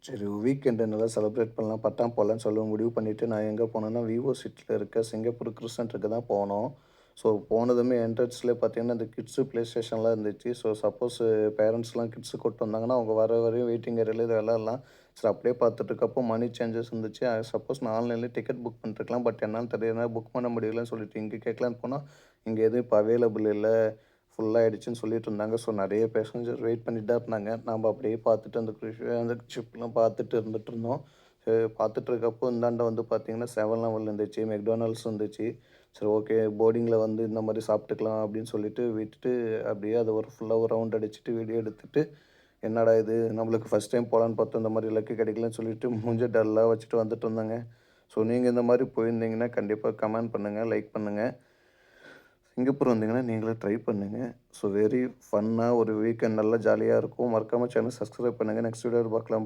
சரி வீக்கெண்டு நல்லா செலிப்ரேட் பண்ணலாம், பட்டாம் போடலான்னு சொல்லி முடிவு பண்ணிட்டு, நான் எங்க போனேன்னா, விவோ சிட்டில இருக்க சிங்கப்பூர் கிருஸ் சென்டருக்கு தான் போனோம். ஸோ போனதுமே என்ட்ரன்ஸ்லயே பார்த்தீங்கன்னா, இந்த கிட்ஸு ப்ளே ஸ்டேஷன்லாம் இருந்துச்சு. ஸோ சப்போஸ் பேரண்ட்ஸ்லாம் கிட்ஸு கூட்டு வந்தாங்கன்னா, அவங்க வர வரையும் வெயிட்டிங் ஏரியால இது விளையாடலாம். சரி அப்படியே பார்த்துட்டு இருக்கப்போ மணி சேஞ்சஸ் இருந்துச்சு. சப்போஸ் நான் ஆன்லைன்லயே டிக்கெட் புக் பண்ணிட்டுருக்கலாம். பட் என்னான்னு தெரியல, புக் பண்ண முடியலன்னு சொல்லிட்டு இங்க கேட்கலான்னு போனா, இங்க எதுவும் இப்ப அவைலபிள் இல்ல. ஃபுல் ஆயிடுச்சுன்னு சொல்லிட்டு இருந்தாங்க. ஸோ நெறைய பேசஞ்சர் வெயிட் பண்ணிட்டு தான் இருந்தாங்க. நாம அப்படியே பார்த்துட்டு அந்த ஷிப்லாம் பார்த்துட்டு இருந்துட்டு இருந்தோம். பார்த்துட்டு இருக்கப்போ இந்தாண்ட வந்து பார்த்தீங்கன்னா, 7 இருந்துச்சு, மெக்டானல்ட்ஸ் இருந்துச்சு. சரி ஓகே போர்டிங்கில வந்து இந்த மாரி சாப்பிட்டுக்கலாம் அப்படின்னு சொல்லிட்டு விட்டுட்டு, அப்படியே அத ஃபுல்லா ஒரு ரவுண்ட் அடிச்சுட்டு வீடியோ எடுத்துட்டு, என்னடா இது நம்மளுக்கு ஃபர்ஸ்ட் டைம் போலான்னு பார்த்தோம். இந்த மாரி லக்கு கிடைக்கலன்னு சொல்லிட்டு மூஞ்ச டல்லா வச்சுட்டு வந்துட்டு இருந்தேங்க. ஸோ நீங்க இந்த மாரி போயிருந்தீங்கன்னா, கண்டிப்பா கமெண்ட் பண்ணுங்க, லைக் பண்ணுங்க. சிங்கப்பூர் வந்தீங்கன்னா, நீங்களும் ட்ரை பண்ணுங்க. ஸோ வெரி ஃபன்னா ஒரு வீக்கெண்ட் நல்லா ஜாலியா இருக்கும். மறக்காம சேனல் சப்ஸ்கிரைப் பண்ணுங்க. நெக்ஸ்ட் வீடியோல பார்க்கலாம்.